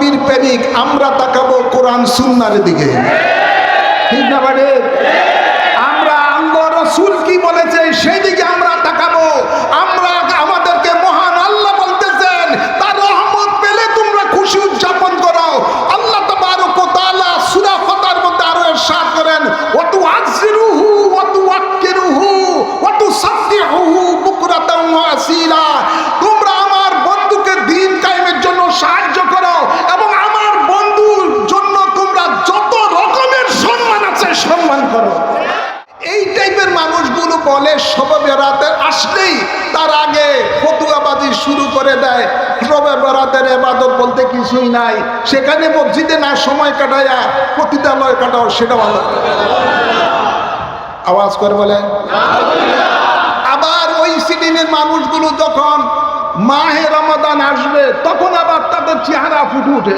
নবীর প্রেমিক আমরা তাকাবো কোরআন সুন্নাহর দিকে, ঠিক না বাড়ে? আমরা আল্লাহ রাসূল কি বলেছে সেই দিকে আমরা তাকাবো। আমরা আমাদেরকে মহান আল্লাহ বলতেছেন তার রহমত পেলে তোমরা খুশি উদযাপন করো। আল্লাহ তাবারক ওয়া তাআলা সূরা ফাতহার মধ্যে আরো ইরশাদ করেন ওয়া তুআযিরুহু ওয়া তুওয়াক্কিরুহু ওয়া তুসাব্বিহুহু বুকরাতান ওয়া আসীলা। তোমরা আমার বন্ধুকে দ্বীন কায়েমের জন্য সাহায্য করো এবং আমার বন্ধুর জন্য তোমরা যত রকমের সম্মান আছে সম্মান করো। এই টাইপের মানুষগুলো বলে শবে বরাতে আসলেই তার আগে ফতুয়াবাজি শুরু করে দেয়। শবে বরাতের ইবাদত বলতে কিছুই নাই, সেখানে মসজিদে না সময় কাটায়া পতিতালয় কাটাও, সেটা ভালো। আওয়াজ করে বলে। আবার ওই সিডিনের মানুষগুলো যখন মাহে রমাদান আসবে তখন আবার তাদের চেহারা ফুটে ওঠে।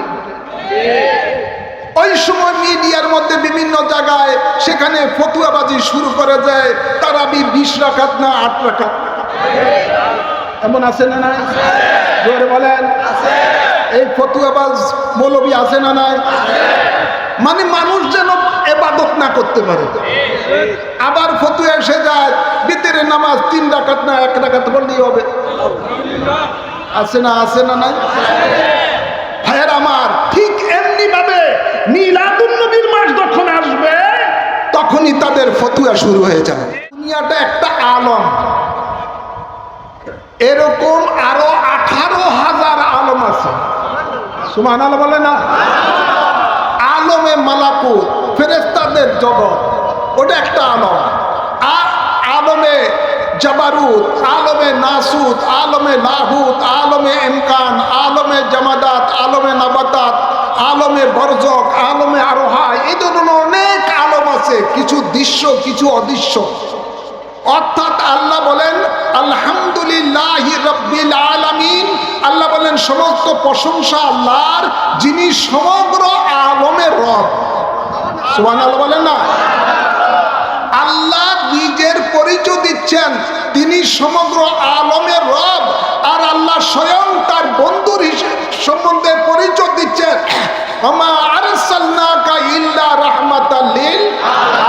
ওই সময় মিডিয়ার মধ্যে বিভিন্ন জায়গায় সেখানে ফতুয়াবাজি শুরু করে দেয়। তারাবি 20 রাকাত না 8 রাকাত, এমন আছে না নাই? জোরে বলেন। এই ফতুয়াবাজ মৌলবী আছে না নাই? মানে মানুষ যেন ইবাদত না করতে পারে। আবার ফতুয়া এসে যায় বিতরের নামাজ 3 রাকাত না 1 রাকাত পড়লেই হবে, আছে না? আছে না নাই? ভাইয়ের আমার, ঠিক এমনি ভাবে মিলাদুন নবীর মাস যখন আসবে তখনই তাদের ফতুয়া শুরু হয়ে যায়। দুনিয়াটা একটা আলম, এরকম আরো 18,000 আলম আছে। সুবহানাল্লাহ বলে না? আলমে মালাকুত, ফেরেশতাদের জগৎ, ওটা একটা আলম। আর আলমে জাবারুত, আলমে নাসুত, আলমে লাহুত, আলমে ইমকান, আলমে জামাদাত, আলমে নাবাতাত, আলমে বরজক, আলমে আরোহা, এই ধরনের অনেক আলম আছে, কিছু দৃশ্য কিছু অদৃশ্য। অর্থাৎ আল্লাহ বলেন আলহামদুলিল্লাহি রাব্বিল আলামিন। আল্লাহ বলেন সমস্ত প্রশংসা আল্লাহর, যিনি সমগ্র আলমের রব। সুবহানাল্লাহ বলেন না? আল্লাহ নিজের পরিচয় দিচ্ছেন তিনি সমগ্র আলমের রব, আর আল্লাহ স্বয়ং তার বন্ধুর সম্বন্ধে পরিচয় দিচ্ছেন ওমা আরসালনাকা ইল্লা রাহমাতাল লিল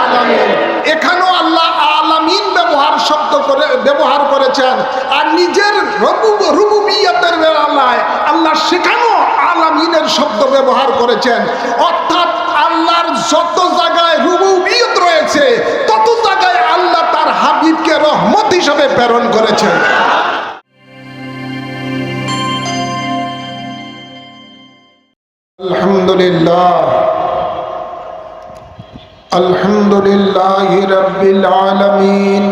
আলামিন। এখানেও আল্লাহ আলামিন ব্যবহার করেছেন, আর নিজের রুবুবিয়তের বেলায় আল্লাহ সেখানেও আলামিনের শব্দ ব্যবহার করেছেন। অর্থাৎ আল্লাহর যত জায়গায় রুবুবিয়ত রয়েছে তত জায়গায় আল্লাহ তার হাবিবকে রহমত হিসাবে প্রেরণ করেছেন। আলহামদুলিল্লাহ, আলহামদুলিল্লাহি রাব্বিল আলামিন,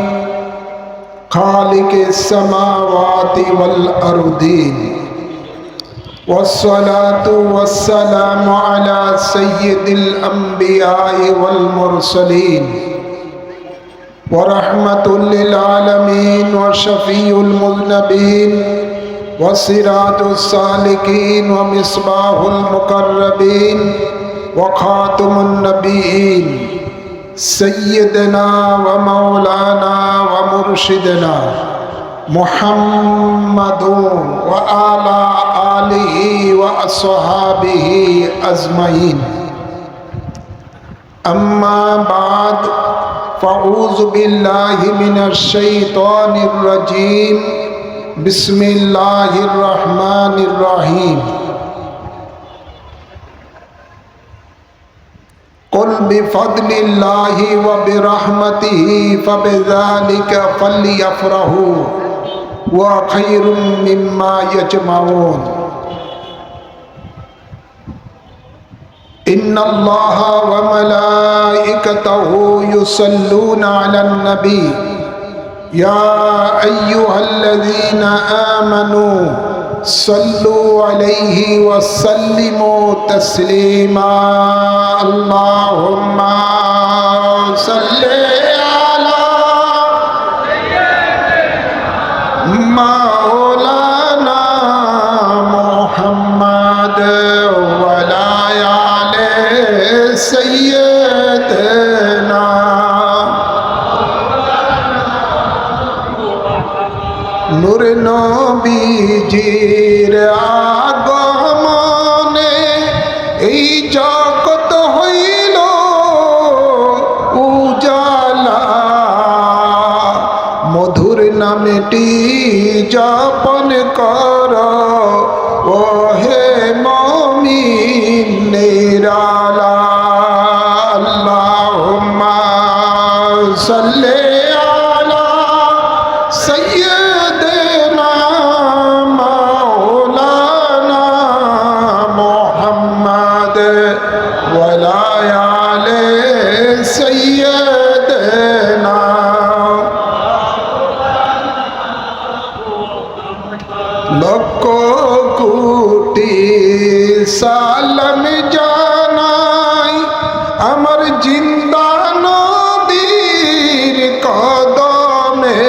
খালিকিস সামাওয়াতি ওয়াল আরদিন, ওয়াসসালাতু ওয়াসসালামু আলা সাইয়্যিদিল আম্বিয়াই ওয়াল মুরসালিন ওয়া রাহমাতুল লিল আলামিন ওয়া শাফিউল মুযনিবিন ওয়া সিরাতুস সালিকিন ওয়া মিসবাহুল মুকাররাবিন ওয়া খাতামুন নবিয়্যিন সাইয়্যিদিনা ওয়া মাওলানা ওয়া মুরশিদিনা মুহাম্মাদুন ওয়া আলা আলিহি ওয়া আসহাবিহি আজমাইন। আম্মা বা'দ, ফাউযু বিল্লাহি মিনাশ শাইতানির রাজীম। বিসমিল্লাহির রহমানির রহিম। কুল বিফাদলিল্লাহি ওয়া বিরহমাতিহি ফাবিযালিকা ফালইফরাহু ওয়া খায়রুম মিম্মা ইয়াজমাউন। ইন্নাল্লাহা ওয়া মালাইকাতাহু ইউসাল্লুনা আলান নবী ইয়া আইয়ুহাল্লাযীনা আমানু সাল্লু আলাইহি ওয়া সাল্লিমু তাসলিমা। আল্লাহুম্মা সাল্লি আলা মাওলানা মুহাম্মাদ ওয়া আলা আলি সাইয়্যিদিনা। নূর নবীজির আগমনে এই জগৎ হইল উজালা, মধুর নামটি যাপন কর ও হে মুমিন নিরালা। আল্লাহুম্মা সাল্লি আলা সাইয়্যিদিনা মাওলানা মুহাম্মদ ওয়া আলা আলি সাইয়্যিদিনা। লক্ষ কোটি সালাম জানাই আমার জিন্দা নবীর কদমে,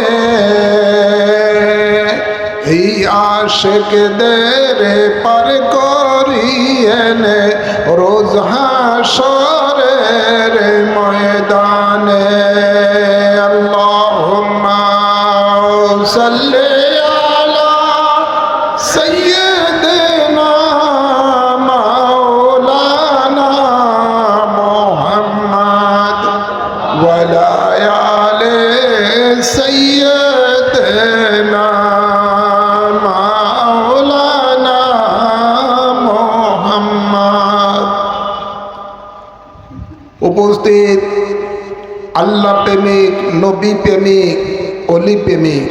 এই আশিকদের পার করিয়েনে রোজ হাশরের ময়দানে। আল্লাহুম্মা সাল্লি سيدنا مولانا محمد وعلى آل سيدنا مولانا محمد। উপস্থিত আল্লাহ প্রেমিক, নবী প্রেমিক, অলি প্রেমিক,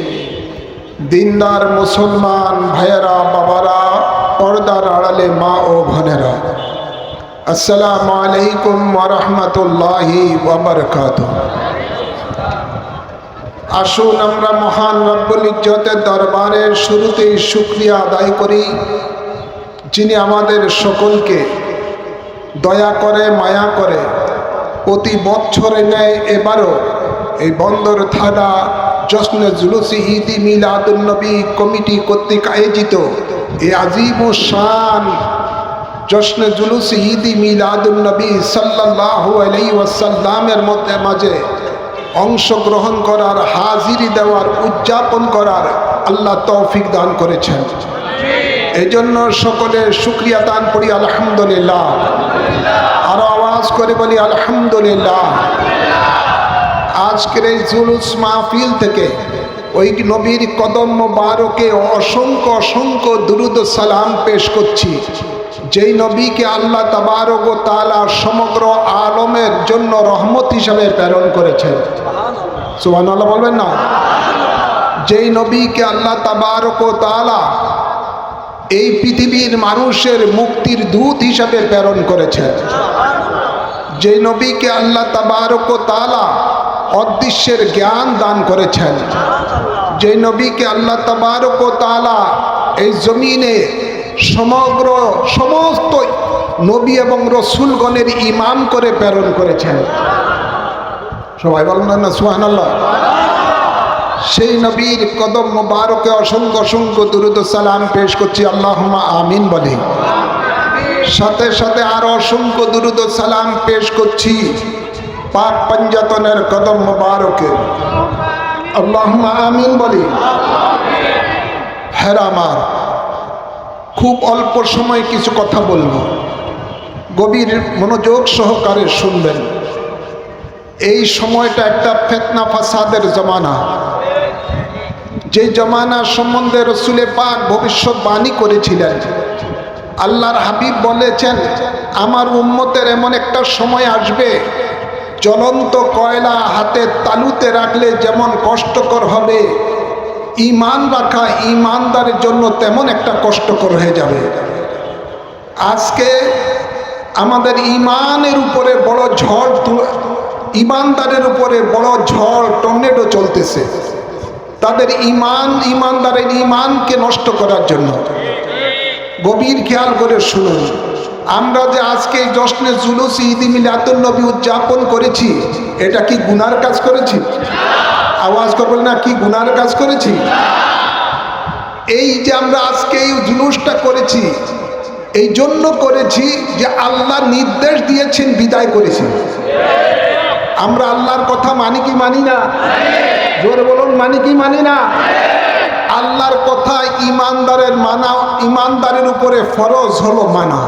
দিনদার মুসলমান ভাইয়েরা, বাবারা, পর্দার আড়ালে মা ও বোনেরা, আসসালামু আলাইকুম ওয়া রাহমাতুল্লাহি ওয়া বারাকাতুহু। আসুন আমরা মহান রব্বুল ইজ্জতের দরবারের শুরুতেই শুকরিয়া আদায় করি, যিনি আমাদের সকলকে দয়া করে, মায়া করে প্রতি বছরে নেয় এবারও এই বন্দর থানা জশ্নে জুলুসি ঈদি মিলাদুন নবী কমিটি কর্তৃক আয়োজিত এই আজিম ও শান জশ্নে জুলুসি ঈদি মিলাদুন নবী সাল্লাল্লাহু আলাইহি ওয়াসাল্লামের মাঝে অংশগ্রহণ করার, হাজিরি দেওয়ার, উদযাপন করার আল্লাহ তৌফিক দান করেছেন। এজন্য সকলের শুকরিয়া দান করি আলহামদুলিল্লাহ। আরো আওয়াজ করে বলি আলহামদুলিল্লাহ। আজকের এই জুলুস মাহফিল থেকে ওই নবীর কদম মোবারকে অসংখ্য অসংখ্য দুরুদ সালাম পেশ করছি, যেই নবীকে আল্লাহ তাবারক ও তাআলা সমগ্র আলমের জন্য রহমত হিসাবে প্রেরণ করেছেন। সুবহানাল্লাহ বলবেন না? যেই নবীকে আল্লাহ তাবারক ও তাআলা এই পৃথিবীর মানুষের মুক্তির দূত হিসাবে প্রেরণ করেছেন, যেই নবীকে আল্লাহ তাবারক ও তাআলা অদৃশ্যের জ্ঞান দান করেছেন, যে নবীকে আল্লাহ তাবারক ও তাআলা এই জমিনে সমস্ত নবী এবং রসুলগণের ইমাম করে প্রেরণ করেছেন। সবাই বলবেন না সুবহানাল্লাহ? সেই নবীর কদম মোবারকে অসংখ্য অসংখ্য দুরূদ ও সালাম পেশ করছি, আল্লাহুম্মা আমিন বলি। সাথে সাথে আরো অসংখ্য দুরূদ ও সালাম পেশ করছি পাক পঞ্জাতনের কদম মোবারকে, আল্লাহুম্মা আমিন বলি। হ্যাঁ আমার খুব অল্প সময় কিছু কথা বলবো, গভীর মনোযোগ সহকারে শুনবেন। এই সময়টা একটা ফিতনা ফাসাদের জমানা, যে জমানা সম্বন্ধে রসুলে পাক ভবিষ্যৎবাণী করেছিলেন। আল্লাহর হাবিব বলেছেন, আমার উম্মতের এমন একটা সময় আসবে, জ্বলন্ত কয়লা হাতে তালুতে রাখলে যেমন কষ্টকর হবে, ঈমান রাখা ঈমানদারের জন্য তেমন একটা কষ্টকর হয়ে যাবে। আজকে আমাদের ঈমানের উপরে বড় ঝড়, ঈমানদারের উপরে বড় ঝড় টর্নেডো চলতেছে, তাদের ঈমানদারের ঈমানকে নষ্ট করার জন্য। গভীর খেয়াল করে শুনুন, আমরা যে আজকে জশ্নে জুলুস ঈদ মিলাদুন নবী উদযাপন করেছি, এটা কি গুনার কাজ করেছি? আওয়াজ করবেন না, কি গুনার কাজ করেছি? এই যে আমরা আজকে এই জুলুসটা করেছি, এই জন্য করেছি যে আল্লাহ নির্দেশ দিয়েছেন বিদায় করেছি। আমরা আল্লাহর কথা মানি কি মানি না? জোরে বলুন, মানি কি মানি না? আল্লাহর কথা ইমানদারের মানা, ইমানদারের উপরে ফরজ হলো মানা।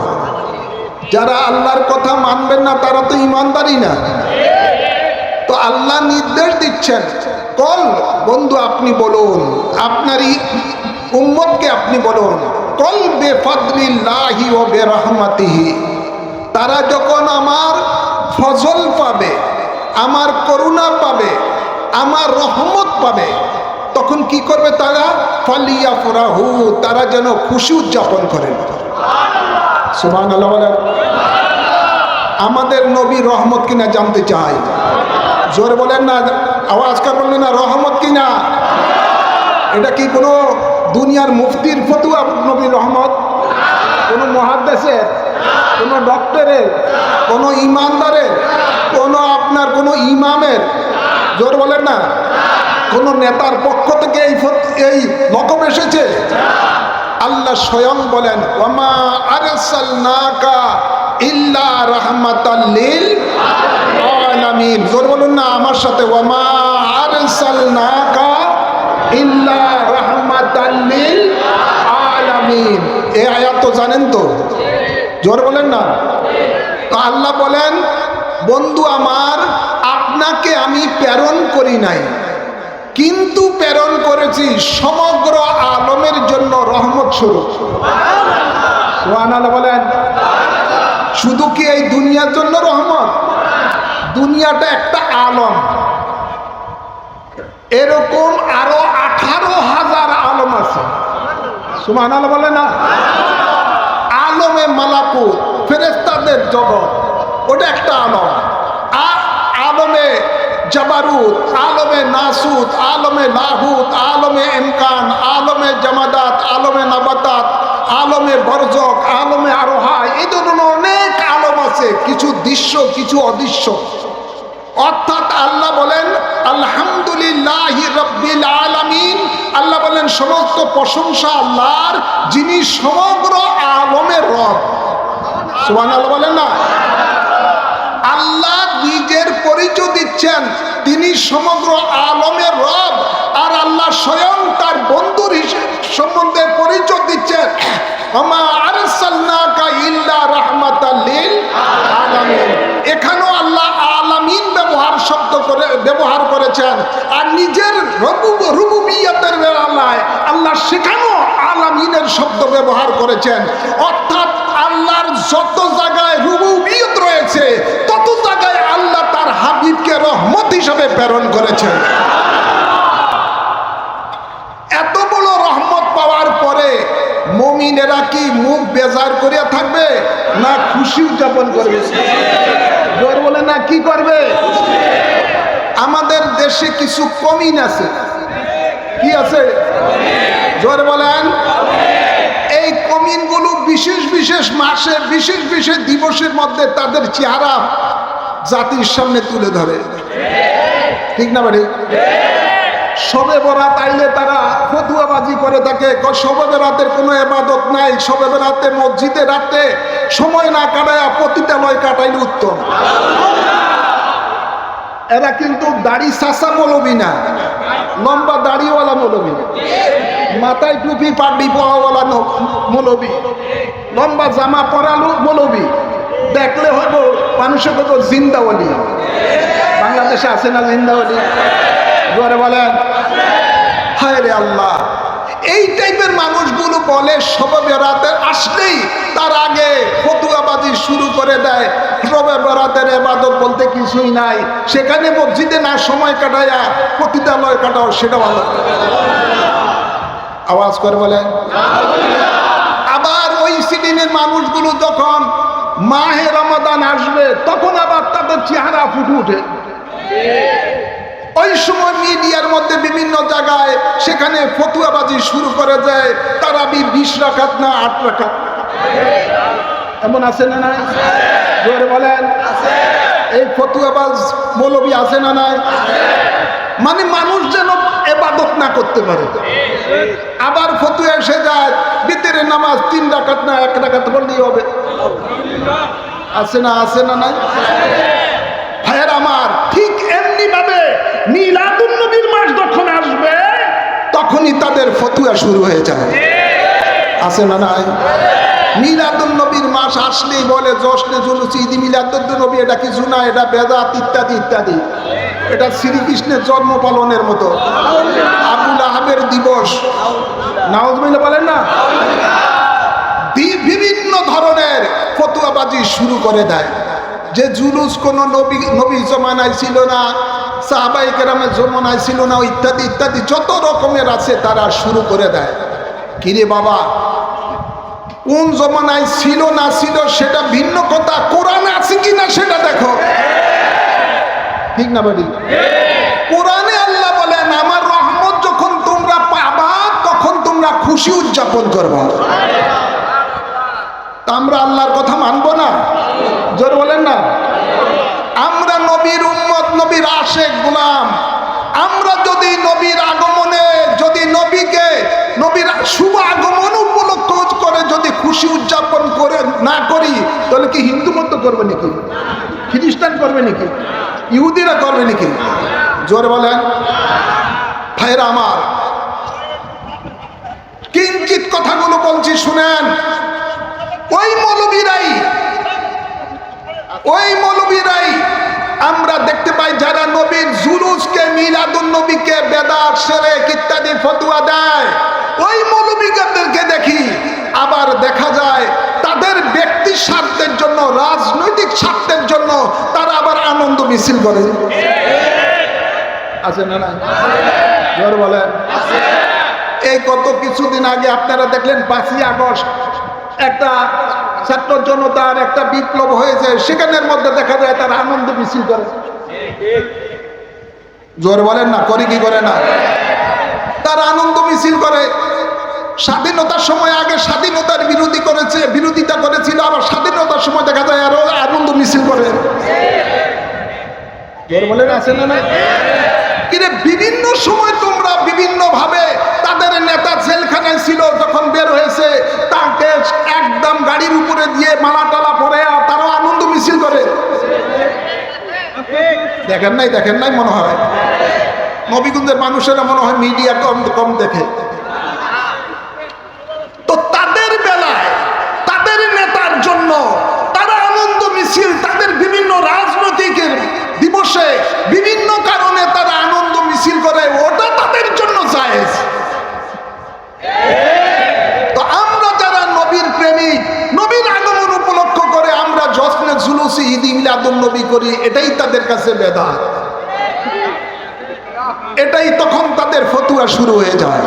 যারা আল্লাহর কথা মানবেন না তারা তো ইমানদারই না। তো আল্লাহ নির্দেশ দিচ্ছেন, কল বন্ধু আপনি বলুন, আপনারই উম্মতকে আপনি বলুন, কল বেফাদলিল্লাহি ওয়া বিরহমাতিহি, তারা যখন আমার ফজল পাবে, আমার করুণা পাবে, আমার রহমত পাবে, তখন কি করবে তারা? ফালিয়াফরাহু, তারা যেন খুশি উদযাপন করেন। সুবহানাল্লাহ বলেন। আমাদের নবী রহমত কিনা জানতে চাই, জোরে বলেন না, আওয়াজ করে বললেন না, রহমত কিনা? এটা কি কোনো দুনিয়ার মুফতির ফতুয়া নবী রহমত? কোনো মুহাদ্দিসের, কোনো ডক্টরের, কোনো ইমানদারের, কোনো আপনার কোনো ইমামের, জোরে বলেন না, কোনো নেতার পক্ষ থেকে এই লকব এসেছে? আল্লাহ স্বয়ং বলেন, ওয়ামা আরসালনাকা ইল্লা রাহমাতাল লিল আলামিন। জোরে বলুন না আমার সাথে, ওয়ামা আরসালনাকা ইল্লা রাহমাতাল লিল আলামিন। এই আয়াত তো জানেন তো, জোরে বলেন না। তো আল্লাহ বলেন, বন্ধু আমার, আপনাকে আমি প্রেরণ করি নাই, কিন্তু প্রেরণ করেছি সমগ্র আলমের জন্য রহমত স্বরূপ। সুবহানাল্লাহ বলেন। শুধু কি এই দুনিয়ার জন্য রহমত? দুনিয়াটা একটা আলম, এরকম আরো 18,000 আলম আছে। সুবহানাল্লাহ বলে না। আলমে মালাকুত, ফেরেশতাদের জগৎ, ওটা একটা আলম। আর আলমে জাবারুত, আলমে নাসুত, আলমে লাহুত, আলমে ইমকান, আলমে জামাদাত, আলমে নাবাতাত, আলমে বরজক, আলমে আরোহা, এই ধরনের অনেক আলম আছে, কিছু দৃশ্য কিছু অদৃশ্য। অর্থাৎ আল্লাহ বলেন আলহামদুলিল্লাহি রাব্বিল আলামিন, আল্লাহ বলেন সমস্ত প্রশংসা আল্লাহর, যিনি সমগ্র আলমের রব। সুবহানাল্লাহ বলেন না। আল্লাহ নিজের পরিচয় দিচ্ছেন তিনি সমগ্র আলমের রব, আর আল্লাহ স্বয়ং তার বন্ধুর সম্বন্ধে পরিচয় দিচ্ছেন, ওমা আরসালনাকা ইল্লা রাহমাতাল লিল আলামিন। এখানেও আল্লাহ আলামিন ব্যবহার করেছেন, আর নিজের রুবুবিয়তের বেলায় আল্লাহ সেখানেও আলামিনের শব্দ ব্যবহার করেছেন। অর্থাৎ আল্লাহর যত জায়গায় রুবুবিয়ত রয়েছে, তত জায়গায় আল্লাহ তার হাবিবকে রহমত হিসাবে প্রেরণ করেছেন। এত বড় রহমত পাওয়ার পরে মুমিনেরা কি মুখ বেজার করিয়া থাকবে, না খুশি উদযাপন করবে? জোর বলে না, কি করবে? আমাদের দেশে কিছু কমিন আছে। কি আছে? জোর বলেন। এই কমিনগুলো বিশেষ বিশেষ মাসে, বিশেষ বিশেষ দিবসের মধ্যে তাদের চেহারা জাতির সামনে তুলে ধরে, ঠিক না বাড়ি? শবে বরাত আইলে তারা ফতুয়াবাজি করে থাকে, শবে বরাতের কোনো ইবাদত নাই, শবে বরাতে মসজিদে রাতে সময় না কাটায় পতিতালয় কাটাইলে উত্তম। এরা কিন্তু দাড়ি চাচা মৌলবি না, লম্বা দাড়িওয়ালা মৌলবি, মাথায় টুপি পাগড়ি পরাওয়ালা মৌলবি, লম্বা জামা পরালো মৌলবি, দেখলে হইব মানুষের কত জিন্দাওয়ালি। বাংলাদেশে আছে না জিন্দাওয়ালি? জোরে বলেন। হায় রে আল্লাহ, এই টাইপের মানুষগুলো বলে শবে বরাতে আসলেই তার আগে ফতুয়াবাজি শুরু করে দেয়, শবে বরাতের ইবাদত বলতে কিছুই নাই, সেখানে মসজিদে না সময় কাটায়া পতিতালয় কাটাও, সেটা ভালো। আওয়াজ করে বলেন। আবার ওই সিডিনের মানুষগুলো যখন মাহে রমাদান আসবে, তখন আবার তাদের চেহারা ফুটে উঠে। ওই সময় মিডিয়ার মধ্যে বিভিন্ন জায়গায় সেখানে ফতুয়াবাজি শুরু করে দেয়, তারাবি 20 রাকাত না 8 রাকাত। এমন আছে না নাই? জোরে বলেন। এই ফতুয়াবাজ মৌলবি আছে না নাই? মানে মানুষ যেন ইবাদত না করতে পারে। আবার ফতুয়া এসে যায়, বিতরের নামাজ 3 রাকাত না 1 রাকাত পড়লেই হবে। আছে না? আছে না নাই? ভাইয়ের আমার, ঠিক এমনি ভাবে মিলাদুন নবীর মাস যখন আসবে, তখনই তাদের ফতুয়া শুরু হয়ে যায়। আছে না নাই? মিলাদুন নবীর মাস আসলেই বলে জশ্নে জুলুস ঈদ মিলাদুন নবী, এটা কিছু না, এটা বেদাত ইত্যাদি ইত্যাদি। এটা শ্রীকৃষ্ণের জন্ম পালনের মতো, আবুল আহাবের দিবস, নাউজুবিল্লাহ বলেন না, বিভিন্ন ধরনের ফতোয়াবাজি শুরু করে দেয় যে জুলুস কোন নবী জমানায় ছিল না, সাহাবায়ে কেরামের জমানায় ছিল না, ইত্যাদি ইত্যাদি যত রকমের আছে তারা শুরু করে দেয়। কিরে বাবা, কোন জমানায় ছিল না ছিল সেটা ভিন্ন কথা, কোরআনে আছে কিনা সেটা দেখো, ঠিক না বাড়ি? কোরআনে আল্লাহ বলেন আমার রহমত যখন তোমরা পাবা তখন তোমরা খুশি উদযাপন করবে। আমরা আল্লাহর কথা মানবো না? জোর বলেন না। আমরা নবীর উম্মত, নবীর আশেক গোলাম। আমরা যদি নবীর আগমনে, যদি নবীর শুভ আগমন উপলক্ষ করে যদি খুশি উদযাপন করে না করি, তাহলে কি হিন্দু মত করবে নাকি? খ্রিস্টান করবে নাকি? ইহুদিরা করবে নাকি? জোর বলেন। ভাইরা আমার, কিঞ্চিত কথাগুলো বলছি শুনেন। ওই মৌলবীরাই আমরা দেখতে পাই যারা নবীর জুলুসকে, মিলাদুন নবীকে বেদাত, শিরক ইত্যাদি ফতোয়া দেয়, ওই মৌলবীদেরকে দেখি। আবার দেখা যায় তাদের ব্যক্তি স্বার্থের জন্য, রাজনৈতিক স্বার্থের জন্য তারা আবার আনন্দ মিছিল করে। আছে না? না জোর বলেন। এই কত কিছুদিন আগে আপনারা দেখলেন 5ই আগস্ট একটা ছাত্র জনতার একটা বিপ্লব হয়েছে, সেখানের মধ্যে দেখা যায় তারা আনন্দ মিছিল করে। জোর বলেন না, করে কি করে না? তারা আনন্দ মিছিল করে। স্বাধীনতার সময় আগে স্বাধীনতার বিরোধিতা করেছিল, আবার স্বাধীনতার সময় দেখা যায় আরো আনন্দ মিছিল করে। জোর বলেন, আছে না? না কিরে, বিভিন্ন সময় তোমরা বিভিন্ন ভাবে, তাদের নেতা জেলখানায় ছিল, যখন বের হয়েছে তাকে একদম গাড়ির উপরে দিয়ে মালা টালা পরে তারাও আনন্দ মিছিল করে। দেখেন নাই মনে হয় নবীগঞ্জের মানুষেরা মনে হয় মিডিয়া কম দেখে। তো তাদের বেলায় তাদের নেতার জন্য তারা আনন্দ মিছিল, তাদের বিভিন্ন রাজনৈতিক দিবসে বিভিন্ন কারণে তারা আনন্দ মিছিল করে, ওটা তাদের জন্য জায়েজ। তো আমরা যারা নবীর প্রেমিক, নবীর আগমন উপলক্ষ করে আমরা জশ্নে জুলুস ঈদ মিলাদুন নবী করি, এটাই তাদের কাছে বেদাত। এটাই তখন তাদের ফতোয়া শুরু হয়ে যায়।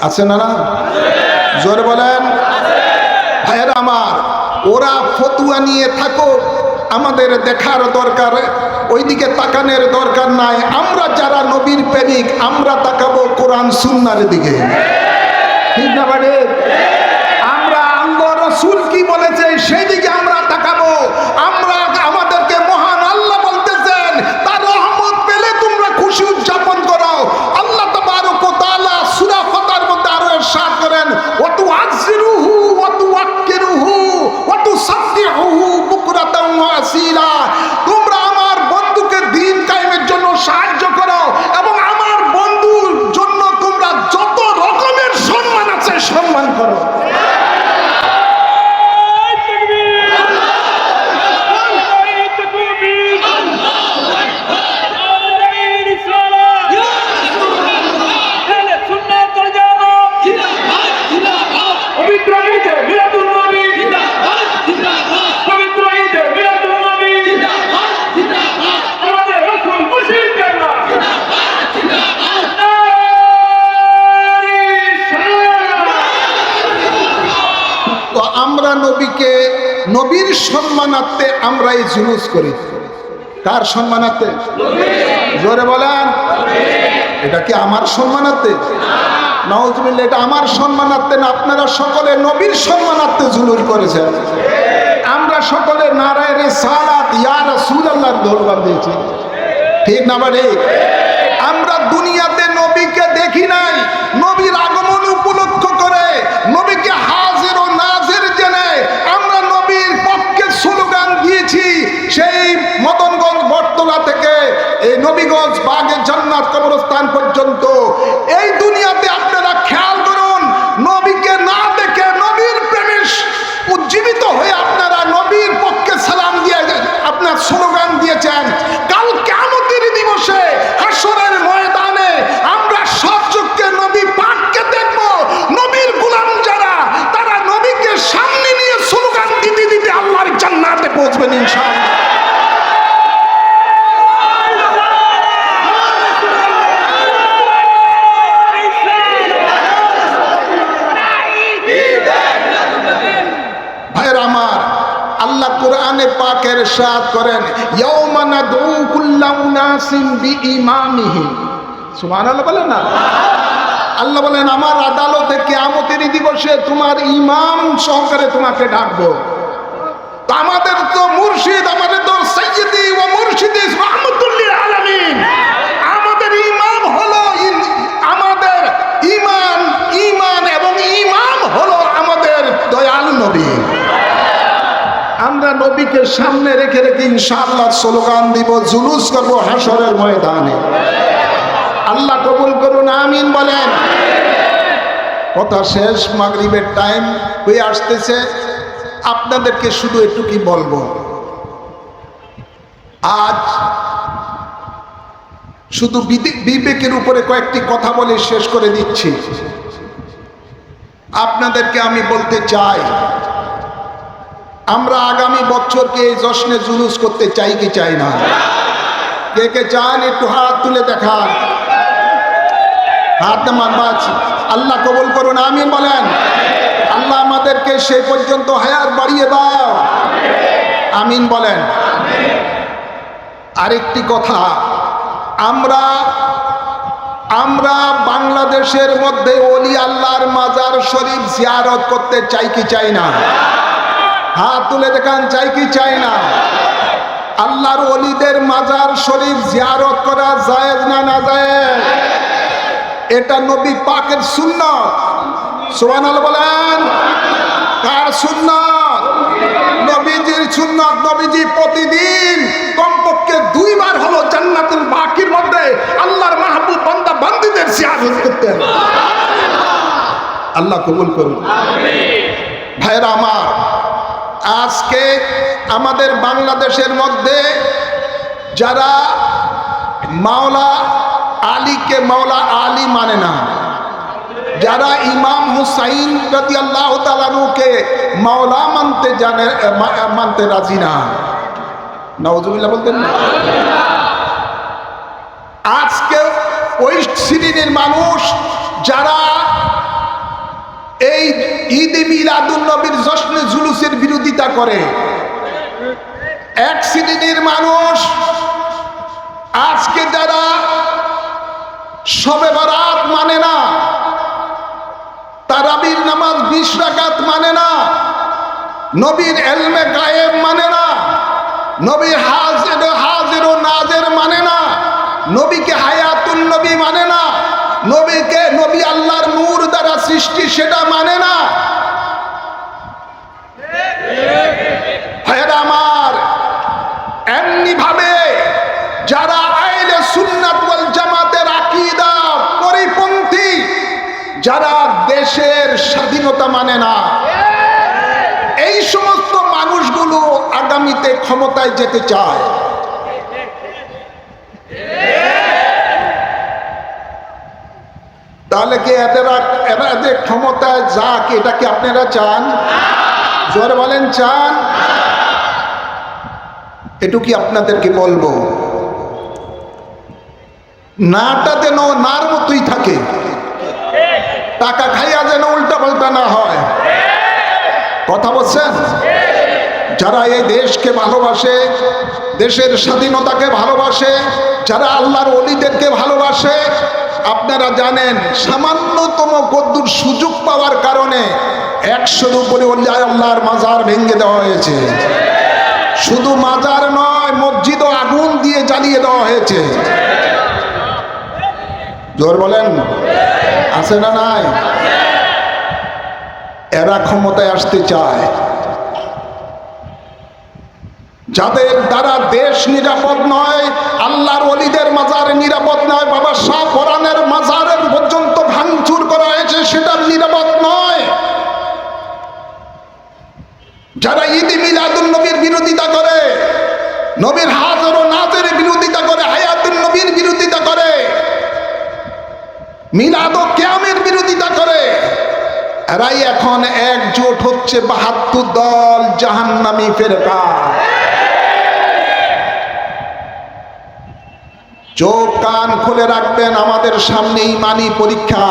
আছে না? না জোরে বলেন। ভাইয়েরা আমার, ওরা ফতোয়া নিয়ে থাকো, আমাদের দেখার দরকার, ওইদিকে তাকানোর দরকার নাই। আমরা যারা নবীর প্রেমিক, আমরা তাকাবো কোরআন সুন্নাহর দিকে, ঠিক না বাড়ি? আমরা আল্লাহ রাসূল কি বলেছে সেই দিকে আমরা তাকাবো। আমরা আমাদেরকে মহান আল্লাহ বলতেছেন তার রহমত পেলে তোমরা খুশি উদযাপন করো। আল্লাহ তাবারক ওয়া তাআলা সূরা ফাতিহার মধ্যে আরো ইরশাদ করেন, ওয়া তুআযিরুহু ওয়া তুওয়াক্কিরুহু ওয়া তুসাব্বিহুহু বুকরাতান ওয়া আসীলা। তোমরা আমার বন্ধুকে দ্বীন কায়েমের জন্য সাহায্য করো, এবং আমার বন্ধুর জন্য তোমরা যত রকমের সম্মান আছে সম্মান করো। আমরা নবীকে, নবীর সম্মানার্থে আমরা এই জুলুস করি। কার সম্মানার্থে? জোরে বলেন। এটা কি আমার সম্মানার্থে? নাউজুবিল্লাহ, এটা আমার সম্মানার্থে না। আপনারা সকলে নবীর সম্মানার্থে জুলুস করেছেন। আমরা সকলে নারায়ে রিসালাত ইয়া রাসূলুল্লাহর দরবার দিয়েছি, ঠিক না বাড়ি? আমরা দুনিয়াতে নবীকে দেখি নাই, নবীর আগমন উপলক্ষ করে নবীকে হাজির ও নাজির জেনে আমরা নবীর পক্ষে স্লোগান দিয়েছি। সেই মদনগঞ্জ বটতলা থেকে এই নবীগঞ্জ বাগে জান্নাত কবরস্থান পর্যন্ত এই দুনিয়াতে আপনারা খেয়াল করুন, নবীকে না দেখে নবীর প্রেমে উজ্জীবিত হয়ে আপনার আপনারা স্লোগান দিয়েছেন, কাল কিয়ামতের দিবসে হাশরের ময়দানে আমরা সব চোখে নবী পাককে দেখব। নবীর গোলাম যারা, তারা নবীকে সামনে নিয়ে স্লোগান দিতে দিতে আল্লাহর জান্নাতে পৌঁছবেন ইনশাআল্লাহ। আল্লাহ কোরআনে পাকে ইরশাদ করেন, ইয়াউমা নাদউ কুল্লা উনাসিন বিইমামিহিম। সুবহানাল্লাহ বলেন না? আল্লাহ বলেন, আমার আদালতে কিয়ামতের দিবসে তোমার ইমাম সহকারে তোমাকে ডাকবো। তো আমাদের তো মুর্শিদ, আমাদের তো সাইয়্যিদি ওয়া মুর্শিদি রাহমাতুল লিল আলামিন, আমাদের ইমাম হলো আমাদের ঈমান এবং ইমাম হলো আমাদের দয়াল নবী। আমরা নবীকে সামনে রেখে রেখে ইনশাআল্লাহ স্লোগান দিব, জুলুস করব হাশরের ময়দানে। আল্লাহ কবুল করুন, আমিন বলেন। কথা শেষ, মাগরিবের টাইম হয়ে আসতেছে। আপনাদেরকে শুধু একটু কি বলবো, আজ শুধু বিবেকের উপরে কয়েকটি কথা বলে শেষ করে দিচ্ছি। আপনাদেরকে আমি বলতে চাই, আমরা আগামী বছরকে এই জশ্নে জুলুস করতে চাই কি চাই না? কে কে চান একটু হাত তুলে দেখান। হাত নামান, বাস। আল্লাহ কবুল করুন, আমিন বলেন। আল্লাহ আমাদেরকে সেই পর্যন্ত হায়াত বাড়িয়ে দাও, আমিন বলেন। আরেকটি কথা, আমরা বাংলাদেশের মধ্যে ওলি আল্লাহর মাজার শরীফ জিয়ারত করতে চাই কি চাই না? হাত তুলে দেখান, চাই কি চাই না? আল্লাহর ওলিদের মাজার শরীফ জিয়ারত করা জায়েজ না নাজায়েজ? এটা নবী পাকের সুন্নাত। সুবহানাল্লাহ বলেন। কার সুন্নাত? নবীজির সুন্নাত। নবীজি প্রতিদিন কমপক্ষে 2 বার হলো জান্নাতুল বাকির মধ্যে আল্লাহর মাহবুব বান্দা বান্দীদের জিয়ারত করতেন। আল্লাহ কবুল করুন, আমিন। ভাইরা আমার, আজকে আমাদের বাংলাদেশের মধ্যে যারা মাওলা আলীকে মাওলা আলী মানে না, যারা ইমাম হুসাইন রাদিয়াল্লাহু তাআলা আনহুকে মাওলা মানতে রাজি না, নাউজুবিল্লাহ বলতেন না। আজকে ওই শ্রেণীর মানুষ যারা এই ঈদে মিলাদুন নবীর জশ্নে জুলুসের বিরোধিতা করে, এক শ্রেণীর মানুষ আজকে যারা শবে বরাত মানে না, তারাবির নামাজ 20 রাকাত মানে না, নবীর ইলমে গায়েব মানে না, নবী হাজির ও নাজির মানে না, নবীকে হায়াতুন নবী মানে না, নবী আল্লাহর নূর দ্বারা সৃষ্টি সেটা মানে না। ভাইরা আমার, এমনি ভাবে যারা আহলে সুন্নাত ওয়াল জামাতের আকীদা পরিপন্থী, যারা দেশের স্বাধীনতা মানে না, এই সমস্ত মানুষগুলো আগামীতে ক্ষমতায় যেতে চায়। তাহলে কি এরা যে ক্ষমতায় যাক, এটা কি আপনারা চান? জোরে বলেন, চান? এটু কি আপনাদেরকে বলবো, নাটা যেন নার মতোই থাকে, টাকা খাইয়া যেন উল্টা পাল্টা না হয়। কথা বলছেন? যারা এই দেশকে ভালোবাসে, দেশের স্বাধীনতাকে ভালোবাসে, যারা আল্লাহর ওলিদেরকে ভালোবাসে, আপনারা জানেন সামান্যতম কদ্দুর সুযোগ পাওয়ার কারণে 100-র উপরে আল্লাহর মাজার ভেঙে দেওয়া হয়েছে। শুধু মাজার নয়, মসজিদও আগুন দিয়ে জ্বালিয়ে দেওয়া হয়েছে। জোর বলেন, আছে না নাই? এরা ক্ষমতায় আসতে চায়, যাদের দ্বারা দেশ নিরাপদ নয়, আল্লাহর ওলিদের মাজার নিরাপদ নয়, বাবা শাহ কোরআনের মাজারের পর্যন্ত ভাঙচুর করা হয়েছে, সেটা নিরাপদ নয়। যারা ঈদ মিলাদুন নবীর বিরোধিতা করে, নবীর হাজর ও নাজের বিরোধিতা করে, হায়াতুন নবীর বিরোধিতা করে, মিলাদ ও কিয়ামের বিরোধিতা করে। এরাই এখন একজোট হচ্ছে ৭২ দল জাহান্নামী ফেরকা। চোখ কান খুলে রাখবেন, আমাদের সামনে ইমানি পরীক্ষা।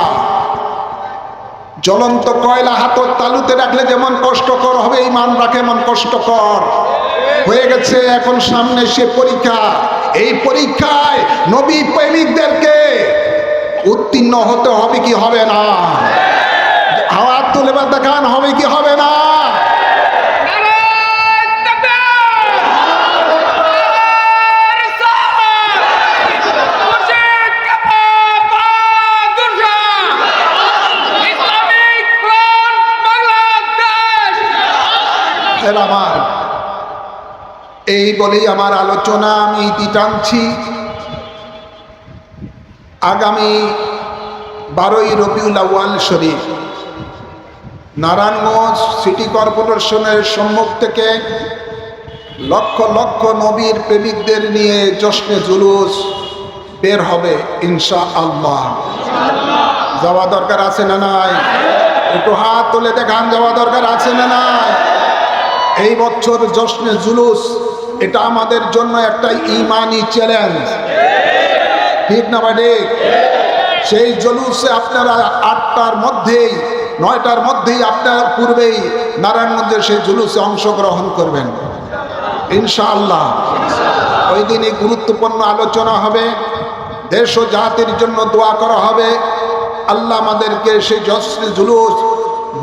জ্বলন্ত কয়লা হাতের তালুতে রাখলে যেমন কষ্টকর হবে, ইমান রাখে এমন কষ্টকর হয়ে গেছে। এখন সামনে সে পরীক্ষা। এই পরীক্ষায় নবী প্রেমিকদেরকে উত্তীর্ণ হতে হবে কি হবে না? হাত তুলে দেখান, হবে কি হবে না? আমার এই বলেই আমার আলোচনা আমি ইতি টানছি। আগামী 12ই রবিউল আউয়াল শরীফ নারায়ণগঞ্জ সিটি কর্পোরেশনের সম্মুখ থেকে লক্ষ লক্ষ নবীর প্রেমিকদের নিয়ে জশ্নে জুলুস বের হবে ইনশাআল্লাহ। যাওয়া দরকার আছে না নাই? একটু হাত তুলে দেখান, যাওয়া দরকার আছে না নাই? এই বছর জশ্নে জুলুস এটা আমাদের জন্য একটা ইমানি চ্যালেঞ্জ, ঠিক না ভাই? সেই জুলুসে আপনারা 8টার মধ্যেই 9টার মধ্যেই আপনারা পূর্বেই নারায়ণগঞ্জের সেই জুলুসে অংশগ্রহণ করবেন ইনশাআল্লাহ। ওই দিনই গুরুত্বপূর্ণ আলোচনা হবে, দেশ ও জাতির জন্য দোয়া করা হবে। আল্লাহ আমাদেরকে সেই জশ্নে জুলুস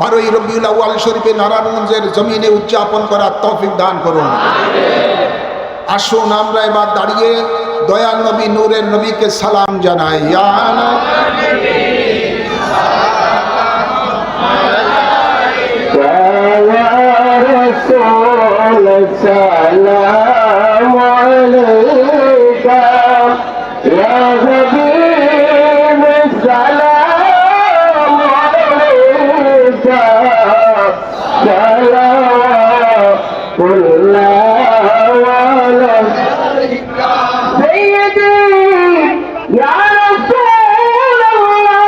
12ই রবিউল আউয়াল শরীফে নারায়ণগঞ্জের জমিনে উদযাপন করার তৌফিক দান করুন। আসুন আমরা এবার দাঁড়িয়ে দয়াল নবী নূরের নবীকে সালাম জানাই। ইয়া রাসূল সালামু আলাইকা, ইয়া হাবিব সালামু আলাইকা, সালামুল্লাহ আলাইকা সাইয়্যিদি ইয়া রাসূলুল্লাহ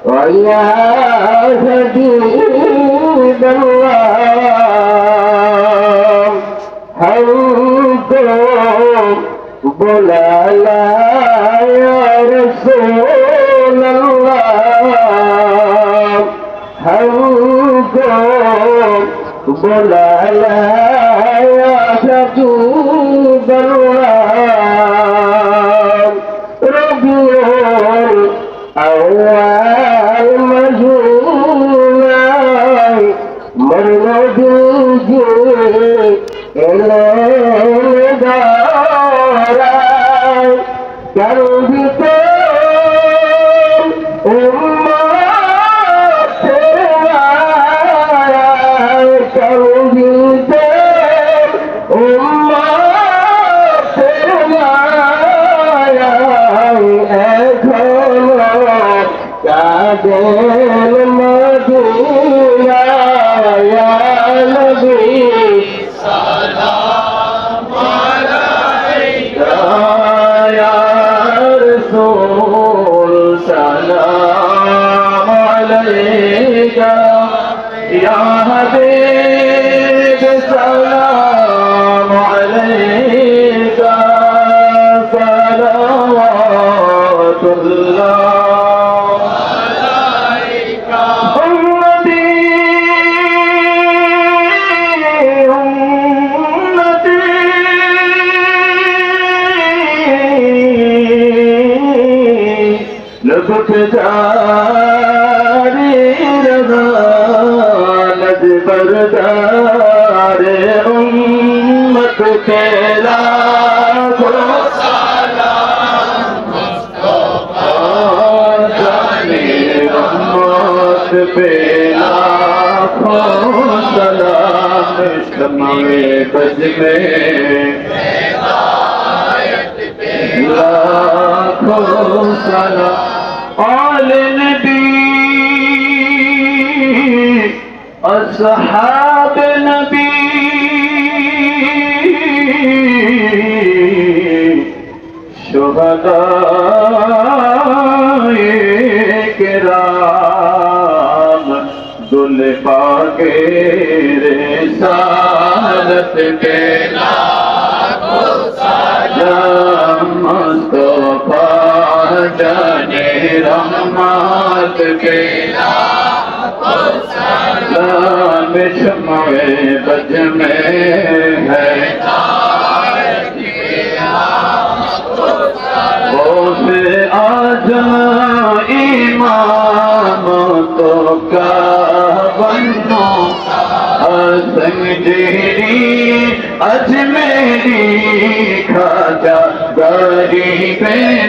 ওয়া ইয়া হাবিবাল্লাহ, হামদো বুলালা ইয়া রাসূলুল্লাহ, হামদো বুলালা ইয়া হাবিবাল্লাহ। রবিউল আউয়াল মহিনায় মোর নবীজি এলেন দারায়, কারবিতে উম্মতের মায়ায়, কারবিতে উম্মতের মায়ায়, এখনো কাঁদেন মদিনায়, ইয়া নবী সালাম আলাইকা, ইয়া রাসূল সালাম আলাইকা, ইয়া হাবিব সালাম আলাইকা, সালাওয়াতুল্লাহ जारी रज़ानत बरदारे उम्मत के लाखों सलाम मुस्तफा जाने उम्मत पे लाखों सलाम, शम्मे बज में लाखों सलाम। आले नबी أصحاب نبي شهداء کرام گل پاکے رسالت کے مصطفیٰ جانے رحمت کے سلام شمع بج میں ہے غوث اعظم امام تو کیا بنو سنجری اجمیری خواجہ غریب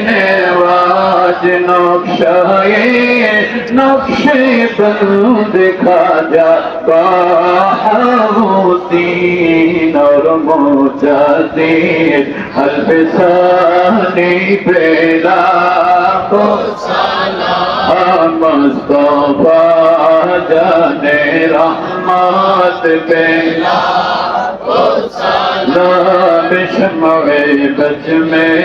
نواز نقش بند خواجہ بہاؤدین اور مجدد حلف ثانی پہ لاکھوں سلام مصطفیٰ جانے رحمت پہ لاکھوں سلام شمع بج میں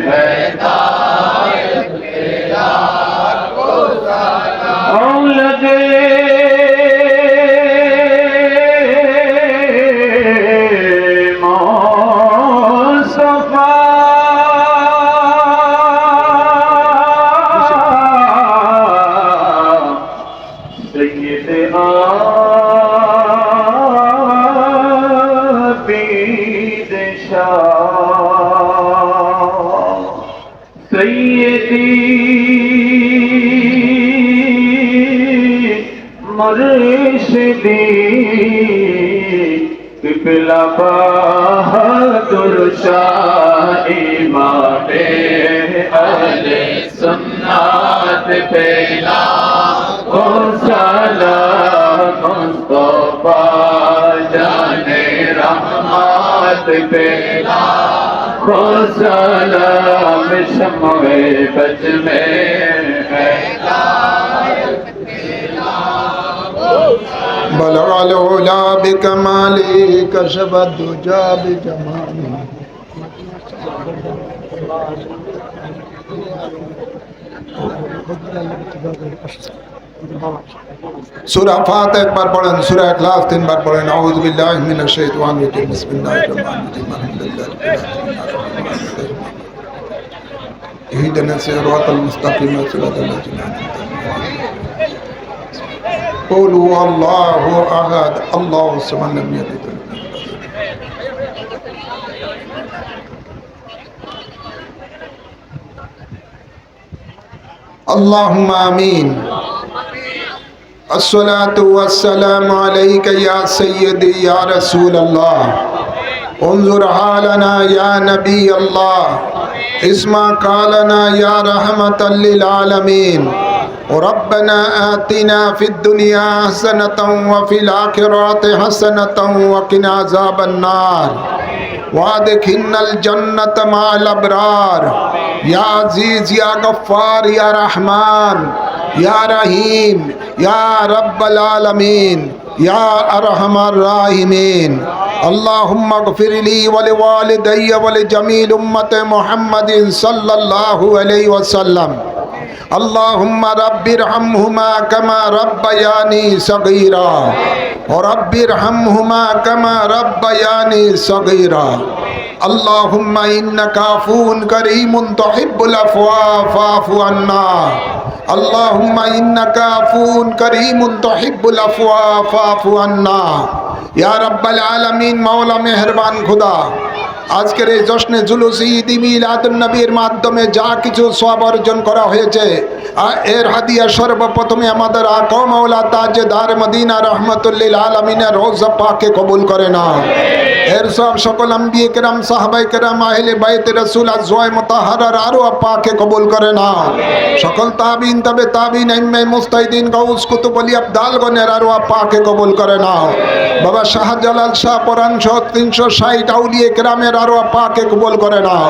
ہدایت کے لاکھوں سلام اولاد مرشدی قبلہ بہادر شاہ امام اہل سنت پہ لاکھوں سلام مصطفیٰ جانے رحمت پہ لاکھوں سلام شمع بج میں بلغ العلا بکمالی کشف الدجا بجمالی سورہ فاتح ایک بار پڑھیں سورہ اخلاص 3 بار پڑھیں اعوذ باللہ من الشیطان الرجیم بسم اللہ الرحمن الرحیم اهدنا الصراط المستقيم صراط الذين أنعمت قل هو الله أحد الله الصمد لم يلد اللهم آمين الصلاة والسلام عليك يا سيدي يا رسول الله انظر حالنا يا نبي الله اسمع قالنا يا رحمة للعالمين ربنا آتنا في الدنيا حسنة وفي الآخرة حسنة وقنا عذاب النار وادخلنا الجنة مع الأبرار يا عزيز يا غفار يا رحمن يا رحيم يا رب العالمين يا أرحم الراحمين اللهم اغفر لي ولوالدي ولجميع أمة محمد صلى الله عليه وسلم اللهم رب ارحمهما كما ربياني صغيرا ورب ارحمهما كما ربياني صغيرا اللهم إنك عفو كريم تحب العفو فاعف عنا اللهم إنك عفو كريم تحب العفو فاعف عنا या रब्बल आलमीन मौला मेहरबान खुदा আজকের এই জশ্নে জুলুস ঈদ মিলাদুন নবীর মাধ্যমে যা কিছু সওয়াব অর্জন করা হয়েছে এর হাদিয়া সর্বপ্রথমে আমাদের আকা মাওলা তাজদার মদিনা রহমাতুল লিল আলামিনের রওজা পাকে কবুল করে নাও এর সব সকল আম্বিয়ে কেরাম সাহাবায়ে কেরাম আহলে বাইত রাসূল আজওয়ায়ে মুতাহহারার আরওয়াহ পাকে কবুল করে নাও সকল তাবিঈন তবে তাবিঈন আইম্মে মুস্তাহিদিন গাউস কুতুব ওলি আবদাল গণের আরওয়াহ পাকে কবুল করে নাও বাবা শাহজালাল শাহ পরাণ 360 আউলিয়া কেরামের আরওয়াহ পাকে কবুল করে নাও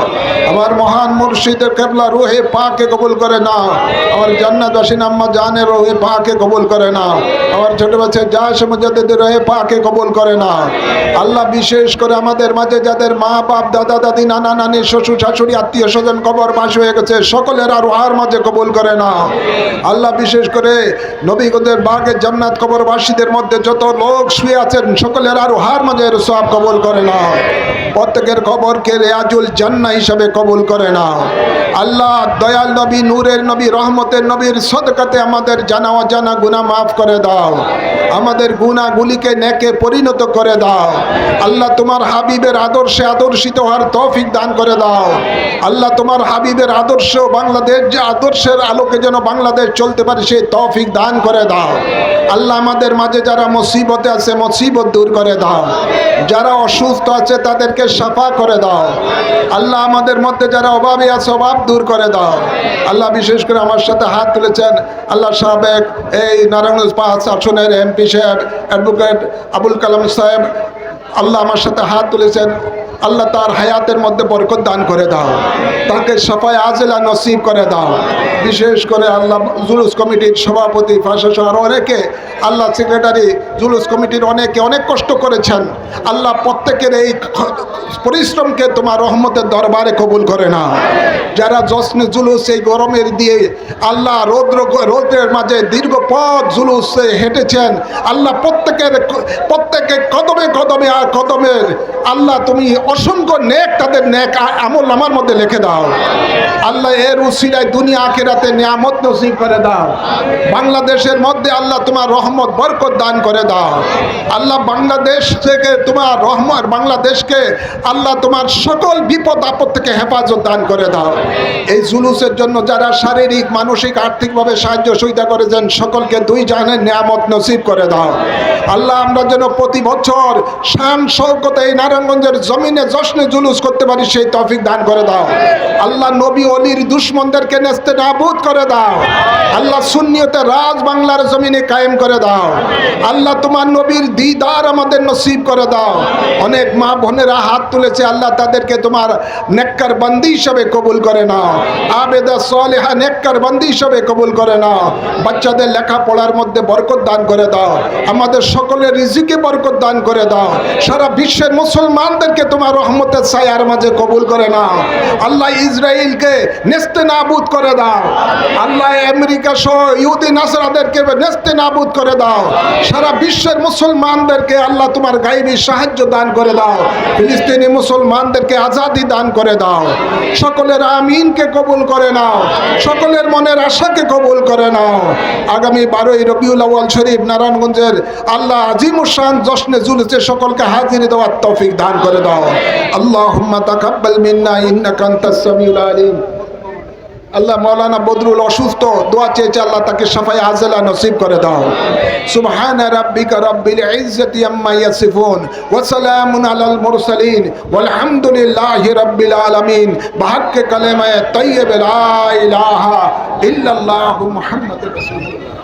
আমার মহান মুর্শিদের কিবলা রূহে পাকে কবুল করে নাও আমার জান্নাতবাসী আম্মা জানের রূহে পাকে কবুল করে নাও আমার ছোট বাচ্চা যা সমুজাদের রয়ে পাকে কবুল করে না আল্লাহ। বিশেষ করে আমাদের মাঝে যাদের মা বাপ দাদা দাদি নানা নানি শ্বশুর শাশুড়ি আত্মীয় স্বজন কবরবাসী হয়ে গেছে সকলের আর ওহার মাঝে কবুল করে না আল্লাহ। বিশেষ করে নবীগণের বাগে জান্নাত কবরবাসীদের মধ্যে যত লোক শুয়ে আছেন সকলের আর ওহার মাঝে সব কবুল করে না। প্রত্যেকের কবরকে রিয়াজুল জান্নাহ হিসাবে কবুল করে না আল্লাহ। দয়াল নবী, নূরের নবী, রহমতের নবীর সদকাতে আমাদের জানা অজানা গুনাহ মাফ করে দাও, আমাদের গুনাহগুলিকে নেকে পরিণত করে দাও আল্লাহ। তোমার হাবিবের আদর্শে আদর্শিত হওয়ার তৌফিক দান করে দাও আল্লাহ। তোমার হাবিবের আদর্শ বাংলাদেশ যে আদর্শের আলোকে যেন বাংলাদেশ চলতে পারে সেই তৌফিক দান করে দাও আল্লাহ। আমাদের মাঝে যারা মুসিবতে আছে মুসিবত দূর করে দাও, যারা অসুস্থ আছে তাদেরকে শাফা করে দাও আল্লাহ। আমাদের মধ্যে যারা অভাবী আছে অভাব দূর করে দাও আল্লাহ। বিশেষ করে আমার সাথে হাত তুলেছেন আল্লাহ সাবেক এই নারায়ণগঞ্জ 5 আসনের এমপি সাহেব অ্যাডভোকেট আবুল কালাম সাহেব আল্লাহ আমার সাথে হাত তুলেছেন আল্লাহ। তার হায়াতের মধ্যে বরকত দান করে দাও, তাকে সাফায়ে আজলা নসিব করে দাও। বিশেষ করে আল্লাহ জুলুস কমিটির সভাপতি ফাঁসা আর অনেকে আল্লাহ সেক্রেটারি জুলুস কমিটির অনেকে অনেক কষ্ট করেছেন আল্লাহ। প্রত্যেকের এই পরিশ্রমকে তোমার রহমতের দরবারে কবুল করে না। যারা জশ্নে জুলুস এই গরমের দিয়ে আল্লাহ রৌদ্রের মাঝে দীর্ঘ পথ জুলুসে হেঁটেছেন আল্লাহ, প্রত্যেকে কদমে কদমে আর কদমের আল্লাহ তুমি অসংখ্য নেক তাদের নেক আমল আমার মধ্যে লিখে দাও আল্লাহ। এর উসিলায় দুনিয়া আখিরাতে নিয়ামত নসিব করে দাও। বাংলাদেশের মধ্যে আল্লাহ তোমার রহমত বরকত দান করে দাও আল্লাহ। বাংলাদেশ থেকে তোমার রহমত বাংলাদেশকে আল্লাহ তোমার সকল বিপদ আপদ থেকে হেফাজত দান করে দাও। এই জুলুসের জন্য যারা শারীরিক মানসিক আর্থিকভাবে সাহায্য সুবিধা করেছেন সকলকে দুই জাহানের নিয়ামত নসিব করে দাও আল্লাহ। আমরা যেন প্রতি বছর শান শৌকতে এই নারায়ণগঞ্জের জমিনে জশ্নে জুলুস করতে পারি সেই তৌফিক দান করে দাও আল্লাহ। নবী অলির দুশমনদেরকে নেস্তে নাবুদ করে দাও আল্লাহ। সুন্নিয়তের রাজ বাংলার জমিনে কায়েম করে দাও আল্লাহ। তোমার নবীর দিদার আমাদের নসিব করে দাও। অনেক মা বোনেরা হাত তুলেছে আল্লাহ, তাদেরকে তোমার নেককার বান্দি হিসাবে কবুল করে নাও, আবেদা সালেহা নেককার বান্দি হিসাবে কবুল করে নাও। বাচ্চাদের লেখাপড়ার মধ্যে বরকত দান করে দাও, আমাদের সকলের রিজিকে বরকত দান করে দাও। সারা বিশ্বের মুসলমানদেরকে তোমার রহমতের ছায়ার মাঝে কবুল করে নাও আল্লাহ। ইসরায়েলকে নেস্তে নাবুদ করে দাও আল্লাহ। আমেরিকা সহ ইহুদি নাসরাদেরকে নেস্তে নাবুদ করে দাও। সারা বিশ্বের মুসলমানদেরকে আল্লাহ তোমার গায়েবী সাহায্য দান করে দাও। ফিলিস্তিনি মুসলমানদেরকে আজাদি দান করে দাও। সকলের আমিনকে কবুল করে নাও, সকলের মনের আশাকে কবুল করে নাও। আগামী 12ই রবিউল আউয়াল শরীফ নারায়ণগঞ্জের আল্লাহ আজিমুশান জশ্নে জুলুসে সকলকে হাজির দেওয়ার তৌফিক দান করে দাও। আল্লাহুম্মা তাকাব্বাল মিন্না ইন্নাকা আনতাস সামিউল আলিম। আল্লাহ মৌলানা বদরুল অসুস্থ, দোয়া চেয়েছে আল্লাহ তাকে শাফায়ে আজলা নসিব করে দাও। সুবহানা রাব্বিকা রাব্বিল ইজ্জাতি আম্মা ইয়াসিফুন ওয়া সালামুন আলাল মুরসালিন ওয়ালহামদুলিল্লাহি রাব্বিল আলামিন। বিহাক্কি কালিমায়ে তাইয়্যিবা লা ইলাহা ইল্লাল্লাহু মুহাম্মাদুর রাসূলুল্লাহ।